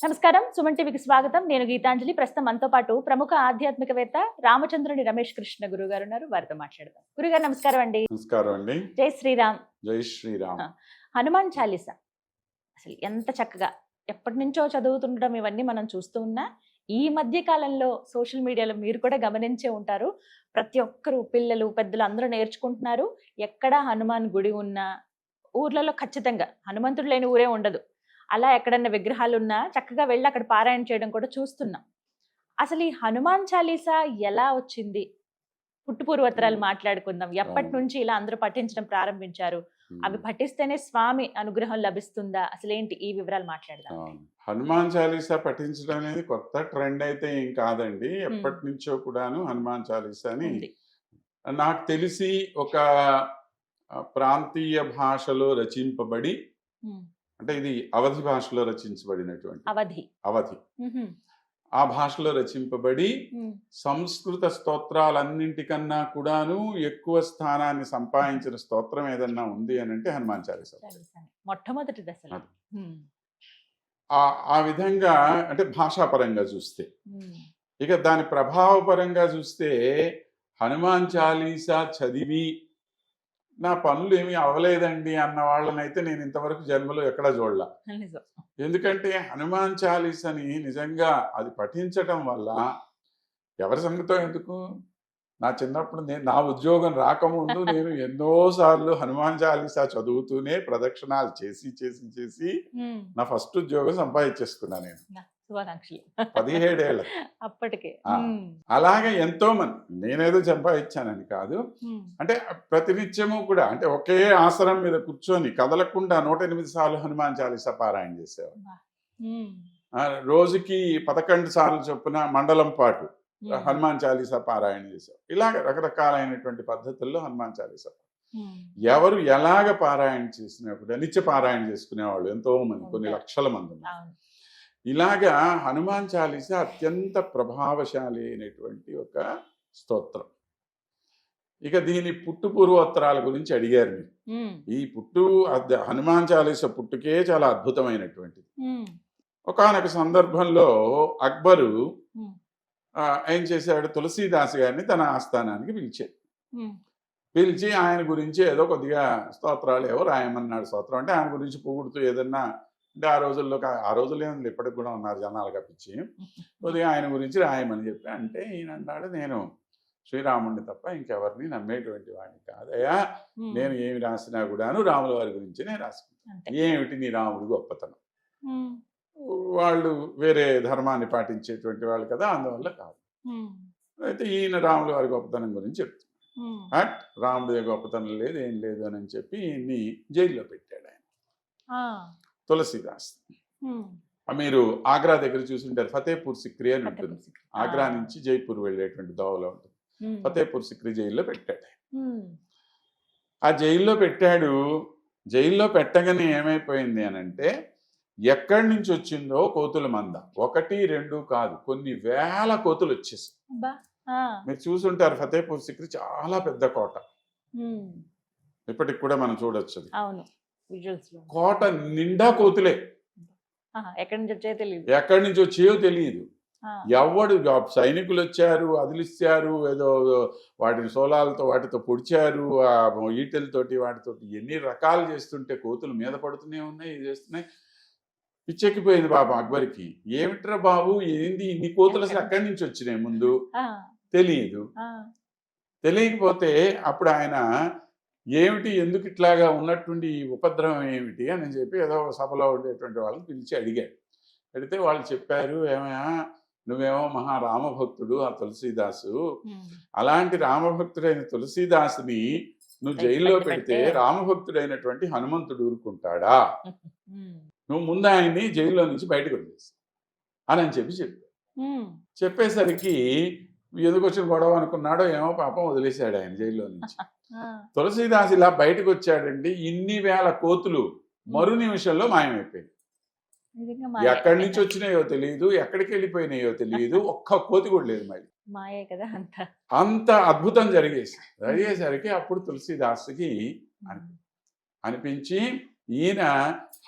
నమస్కారం, సుమన్ టీవీకి స్వాగతం. నేను గీతాంజలి. ప్రస్తుతం మనతో పాటు ప్రముఖ ఆధ్యాత్మికవేత్త రామచంద్రుని రమేష్ కృష్ణ గురువు గారు ఉన్నారు. వారితో మాట్లాడదాం. గురుగారు నమస్కారం అండి. నమస్కారం అండి. జై శ్రీరామ్. జై శ్రీరామ్. హనుమాన్ చాలీసా అసలు ఎంత చక్కగా ఎప్పటి నుంచో చదువుతుండడం ఇవన్నీ మనం చూస్తూ ఉన్నా, ఈ మధ్య కాలంలో సోషల్ మీడియాలో మీరు కూడా గమనించే ఉంటారు, ప్రతి ఒక్కరు పిల్లలు పెద్దలు అందరూ నేర్చుకుంటున్నారు. ఎక్కడ హనుమాన్ గుడి ఉన్నా ఊర్లలో ఖచ్చితంగా హనుమంతుడు లేని ఊరే ఉండదు. అలా ఎక్కడన్నా విగ్రహాలు ఉన్నా చక్కగా వెళ్ళి అక్కడ పారాయణ చేయడం కూడా చూస్తున్నాం. అసలు ఈ హనుమాన్ చాలీసా ఎలా వచ్చింది? పుట్టు పూర్వోత్తరాలు మాట్లాడుకుందాం. ఎప్పటి నుంచి ఇలా అందరూ పఠించడం ప్రారంభించారు? అవి పఠిస్తేనే స్వామి అనుగ్రహం లభిస్తుందా? అసలేంటి ఈ వివరాలు మాట్లాడదాం. హనుమాన్ చాలీసా పఠించడం అనేది కొత్త ట్రెండ్ అయితే ఏం కాదండి. ఎప్పటి నుంచో కూడాను హనుమాన్ చాలీసాని నాకు తెలిసి ఒక ప్రాంతీయ భాషలో రచింపబడి, అంటే ఇది అవధి భాషలో రచించబడినటువంటి అవధి ఆ భాషలో రచింపబడి సంస్కృత స్తోత్రాలన్నింటికన్నా కూడాను ఎక్కువ స్థానాన్ని సంపాదించిన స్తోత్రం ఏదన్నా ఉంది అని అంటే హనుమాన్ చాలీసా మొట్టమొదటి దశ. ఆ విధంగా అంటే భాషాపరంగా చూస్తే, ఇక దాని ప్రభావపరంగా చూస్తే హనుమాన్ చాలీసా చదివి నా పనులు ఏమీ అవ్వలేదండి అన్న వాళ్ళనైతే నేను ఇంతవరకు జన్మలో ఎక్కడా చూడలా. ఎందుకంటే హనుమాన్ చాలీసాని నిజంగా అది పఠించటం వల్ల ఎవరి సంగతో ఎందుకు, నా చిన్నప్పుడు నా ఉద్యోగం రాకముందు నేను ఎన్నోసార్లు హనుమాన్ చాలీసా చదువుతూనే ప్రదక్షిణాలు చేసి చేసి చేసి నా ఫస్ట్ ఉద్యోగం సంపాదించేసుకున్నా నేను 17 ఏళ్ళ అప్పటికే. అలాగే ఎంతో మంది, నేనేదో సంపాదించానని కాదు, అంటే ప్రతినిత్యము కూడా అంటే ఒకే ఆసనం మీద కూర్చొని కదలకుండా 108 సార్లు హనుమాన్ చాలీసా పారాయణ చేసేవారు. రోజుకి 11 సార్లు చొప్పున మండలం పాటు హనుమాన్ చాలీసా పారాయణ చేసేవారు. ఇలాగ రకరకాలైనటువంటి పద్ధతుల్లో హనుమాన్ చాలీసా ఎవరు ఎలాగ పారాయణ చేసినా కూడా నిత్య పారాయణ చేసుకునేవాళ్ళు ఎంతో మంది, కొన్ని లక్షల మంది ఉన్నారు. ఇలాగా హనుమాన్ చాలీసా అత్యంత ప్రభావశాలి అయినటువంటి ఒక స్తోత్రం. ఇక దీని పుట్టు పూర్వోత్తరాల గురించి అడిగారు మీరు. ఈ హనుమాన్ చాలీసా పుట్టుకే చాలా అద్భుతమైనటువంటిది. ఒకానొక సందర్భంలో అక్బరు ఏం చేశాడు, తులసీదాస్ గారిని తన ఆస్థానానికి పిలిచి ఆయన గురించి ఏదో కొద్దిగా స్తోత్రాలు ఏవో రాయమన్నాడు. స్తోత్రం అంటే ఆయన గురించి పొగుడుతూ ఏదన్నా, అంటే ఆ రోజుల్లో ఏమి ఇప్పటికి కూడా ఉన్నారు జనాలు కప్పించి, కొద్దిగా ఆయన గురించి రాయమని చెప్పి అంటే ఈయన అన్నాడు, నేను శ్రీరాముడిని తప్ప ఇంకెవరిని నమ్మేటువంటి వాడిని కాదయ్యా, నేను ఏమి రాసినా కూడాను రాముల వారి గురించి నేను రాసుకుంటాను. ఏమిటి నీ రాముడి గొప్పతనం? వాళ్ళు వేరే ధర్మాన్ని పాటించేటువంటి వాళ్ళు కదా, అందువల్ల కాదు. అయితే ఈయన రాముల వారి గొప్పతనం గురించి చెప్తున్నాడు. రాముడి గొప్పతనం లేదు, ఏం లేదు అని చెప్పి ఈయన్ని జైల్లో పెట్టాడు ఆయన, తులసీదాస్. మీరు ఆగ్రా దగ్గర చూసుంటారు, ఫతేపూర్ సిక్రీ అని ఉంటుంది. ఆగ్రా నుంచి జైపూర్ వెళ్ళేటువంటి దోవలో ఉంటుంది. ఫతేపూర్ సిక్రీ జైల్లో పెట్టాడు. ఆ జైల్లో పెట్టాడు. జైల్లో పెట్టగానే ఏమైపోయింది అని అంటే, ఎక్కడి నుంచి వచ్చిందో కోతుల మంద 1, 2 కాదు, కొన్ని వేల కోతులు వచ్చేసి. మీరు చూసుంటారు, ఫతేపూర్ సిక్రీ చాలా పెద్ద కోట, ఇప్పటికి కూడా మనం చూడొచ్చు. కోట నిండా కోతులే, ఎక్కడి నుంచి వచ్చాయో తెలియదు. ఎవడు సైనికులు వచ్చారు, అదిలిచ్చారు, ఏదో వాటిని సోలాలతో వాటితో పొడిచారు, ఆ ఈటెలతోటి వాటితోటి ఎన్ని రకాలు చేస్తుంటే కోతులు మీద పడుతూనే ఉన్నాయి, చేస్తున్నాయి. పిచ్చెక్కిపోయింది బాబు అక్బర్కి. ఏమిట్రా బాబు, ఏంది ఇన్ని కోతులు అసలు ఎక్కడి నుంచి వచ్చినాయి ముందు తెలియదు. తెలియకపోతే అప్పుడు ఆయన ఏమిటి, ఎందుకు ఇట్లాగా ఉన్నటువంటి ఉపద్రవం ఏమిటి అని చెప్పి ఏదో సభలో ఉండేటువంటి వాళ్ళని పిలిచి అడిగాడు. అడిగితే వాళ్ళు చెప్పారు, ఏమయ్యా నువ్వేమో మహా రామభక్తుడు ఆ తులసీదాసు, అలాంటి రామభక్తుడైన తులసీదాసుని నువ్వు జైల్లో పెడితే రామభక్తుడైనటువంటి హనుమంతుడు ఊరుకుంటాడా? నువ్వు ముందు ఆయన్ని జైల్లో నుంచి బయటకు వదిలేసి అని చెప్పి చెప్పేసరికి ఎందుకు వచ్చిన గొడవ అనుకున్నాడో ఏమో, పాపం వదిలేశాడు ఆయన జైల్లో నుంచి. తులసీదాస్ ఇలా బయటకు వచ్చాడండి. ఇన్ని వేల కోతులు మరు నిమిషంలో మాయమైపోయింది. ఎక్కడి నుంచి వచ్చినాయో తెలియదు, ఎక్కడికి వెళ్ళిపోయినాయో తెలియదు, ఒక్క కోతి కూడా లేదు. మళ్ళీ అంత అద్భుతం జరిగేసరికి అప్పుడు తులసీదాస్కి అనిపించి ఈయన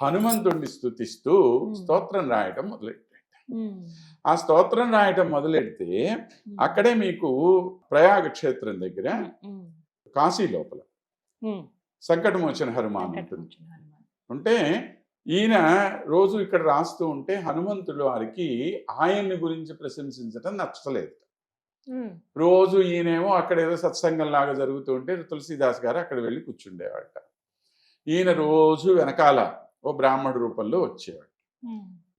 హనుమంతుడిని స్తుతిస్తూ స్తోత్రం రాయటం మొదలెట్టాడు. ఆ స్తోత్రం రాయటం మొదలెడితే అక్కడే మీకు ప్రయాగ క్షేత్రం దగ్గర కాశీ లోపల సంకటమోచన హనుమాన్ ఉంటుంది. ఉంటే ఈయన రోజు ఇక్కడ రాస్తూ ఉంటే హనుమంతుడు వారికి ఆయన్ని గురించి ప్రశంసించడం నచ్చలేదు. రోజు ఈయనేమో అక్కడ ఏదో సత్సంగం లాగా జరుగుతూ ఉంటే తులసీదాస్ గారు అక్కడ వెళ్ళి కూర్చుండేవాట. ఈయన రోజు వెనకాల ఓ బ్రాహ్మణ రూపంలో వచ్చేవాడు.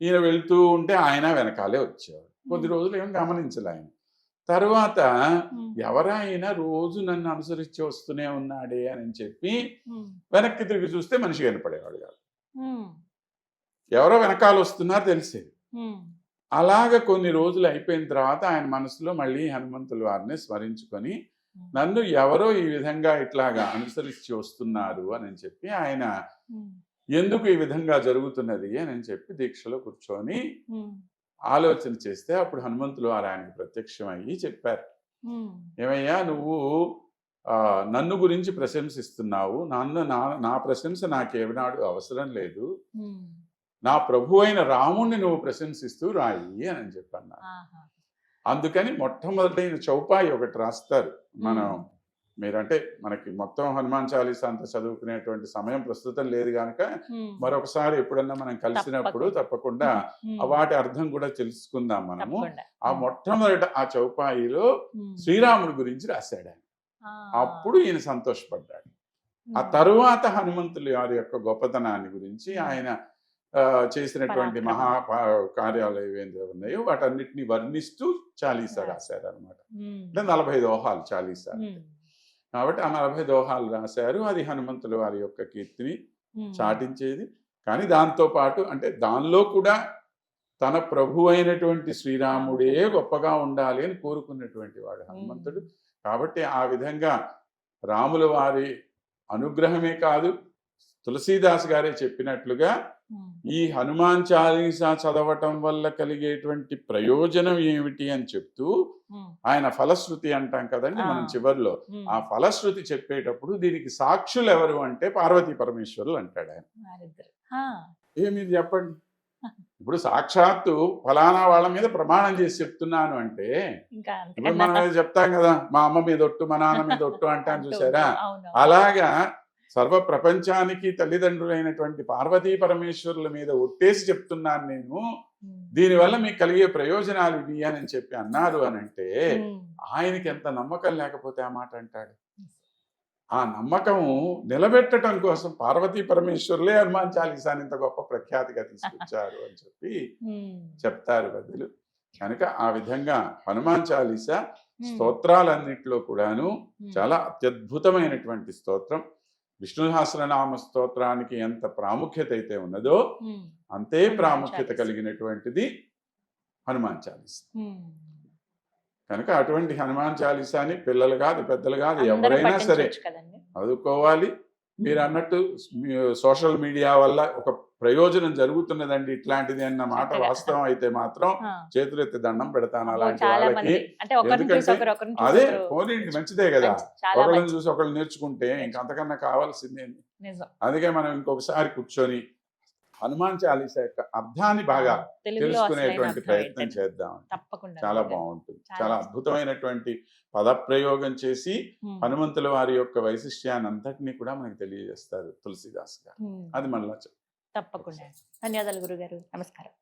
ఈయన వెళ్తూ ఉంటే ఆయన వెనకాలే వచ్చేవాడు. కొద్ది రోజులు ఏం గమనించలే ఆయన. తర్వాత ఎవరైనా రోజు నన్ను అనుసరించి వస్తూనే ఉన్నాడే అని చెప్పి వెనక్కి తిరిగి చూస్తే మనిషి కనపడేవాడు కాదు. ఎవరో వెనకాల వస్తున్నారు తెలిసేది. అలాగ కొన్ని రోజులు అయిపోయిన తర్వాత ఆయన మనసులో మళ్ళీ హనుమంతుల వారిని స్మరించుకొని నన్ను ఎవరో ఈ విధంగా ఇట్లాగా అనుసరించి వస్తున్నారు అని చెప్పి ఆయన ఎందుకు ఈ విధంగా జరుగుతున్నది అని చెప్పి దీక్షలో కూర్చొని ఆలోచన చేస్తే అప్పుడు హనుమంతులు వారు ఆయనకు ప్రత్యక్షమయ్యి చెప్పారు, ఏమయ్యా నువ్వు నన్ను గురించి ప్రశంసిస్తున్నావు, నా ప్రశంస నాకేనాడు అవసరం లేదు, నా ప్రభు అయిన రాముణ్ణి నువ్వు ప్రశంసిస్తూ రాయి అని చెప్పన్నారు. అందుకని మొట్టమొదటైన చౌపాయి ఒకటి రాస్తారు. మనం మీరంటే మనకి మొత్తం హనుమాన్ చాలీసా అంతా చదువుకునేటువంటి సమయం ప్రస్తుతం లేదు కనుక మరొకసారి ఎప్పుడన్నా మనం కలిసినప్పుడు తప్పకుండా వాటి అర్థం కూడా తెలుసుకుందాం మనము. ఆ మొట్టమొదట ఆ చౌపాయిలో శ్రీరాముడి గురించి రాశాడు ఆయన. అప్పుడు ఈయన సంతోషపడ్డాడు. ఆ తరువాత హనుమంతుల వారి యొక్క గొప్పతనాన్ని గురించి ఆయన చేసినటువంటి మహా కార్యాలు ఏవైతే ఉన్నాయో వాటన్నిటిని వర్ణిస్తూ చాలీసా రాశారు అనమాట. అంటే 40 దోహాలు చాలీసా. కాబట్టి ఆ 40 దోహాలు రాశారు. అది హనుమంతుల వారి యొక్క కీర్తిని చాటించేది. కానీ దాంతో పాటు అంటే దానిలో కూడా తన ప్రభు అయినటువంటి శ్రీరాముడే గొప్పగా ఉండాలి అని కోరుకున్నటువంటి వాడు హనుమంతుడు. కాబట్టి ఆ విధంగా రాముల వారి అనుగ్రహమే కాదు, తులసీదాస్ గారే చెప్పినట్లుగా ఈ హనుమాన్ చాలీసా చదవటం వల్ల కలిగేటువంటి ప్రయోజనం ఏమిటి అని చెప్తూ ఆయన ఫలశ్రుతి అంటాం కదండి మనం చివరిలో. ఆ ఫలశ్రుతి చెప్పేటప్పుడు దీనికి సాక్షులు ఎవరు అంటే పార్వతీ పరమేశ్వరులు అంటాడు ఆయన. మీరు చెప్పండి, ఇప్పుడు సాక్షాత్తు ఫలానా వాళ్ళ మీద ప్రమాణం చేసి చెప్తున్నాను అంటే ఇప్పుడు మనం చెప్తాం కదా, మా అమ్మ మీద ఒట్టు, మా నాన్న మీద ఒట్టు అంటాను చూసారా. అలాగా సర్వ ప్రపంచానికి తల్లిదండ్రులైనటువంటి పార్వతీ పరమేశ్వరుల మీద ఒట్టేసి చెప్తున్నాను నేను, దీనివల్ల మీకు కలిగే ప్రయోజనాలు ఇవి అని చెప్పి అన్నారు అని అంటే ఆయనకి ఎంత నమ్మకం లేకపోతే ఆ మాట అంటాడు. ఆ నమ్మకము నిలబెట్టడం కోసం పార్వతీ పరమేశ్వరులే హనుమాన్ చాలీసాని ఇంత గొప్ప ప్రఖ్యాతిగా తీసుకొచ్చారు అని చెప్పి చెప్తారు పెద్దలు. కనుక ఆ విధంగా హనుమాన్ చాలీసా స్తోత్రాలన్నింటిలో కూడాను చాలా అత్యద్భుతమైనటువంటి స్తోత్రం. విష్ణు సహస్రనామ స్తోత్రానికి ఎంత ప్రాముఖ్యత అయితే ఉన్నదో అంతే ప్రాముఖ్యత కలిగినటువంటిది హనుమాన్ చాలీసా. కనుక అటువంటి హనుమాన్ చాలీసాని పిల్లలు కాదు పెద్దలు కాదు ఎవరైనా సరే చదువుకోవాలి. మీరు అన్నట్టు సోషల్ మీడియా వల్ల ఒక ప్రయోజనం జరుగుతున్నదండి ఇట్లాంటిది అన్న మాట వాస్తవం అయితే మాత్రం చేతులెత్తి దండం పెడతాను అలాంటి వాళ్ళకి. ఎందుకంటే అదే పోనీండి మంచిదే కదా, ఒకళ్ళని చూసి ఒకళ్ళు నేర్చుకుంటే ఇంకంతకన్నా కావాల్సిందేంటి. అందుకే మనం ఇంకొకసారి కూర్చొని హనుమాన్ చాలీసా యొక్క అర్థాన్ని బాగా తెలుసుకునేటువంటి ప్రయత్నం చేద్దాం. చాలా బాగుంటుంది. చాలా అద్భుతమైనటువంటి పదప్రయోగం చేసి హనుమంతుల వారి యొక్క వైశిష్ట్యాన్ని అంతటినీ కూడా మనకి తెలియజేస్తారు తులసీదాస్ గారు. అది మళ్ళా తప్పకుండా. ధన్యవాదాలు గురుగారు. నమస్కారం.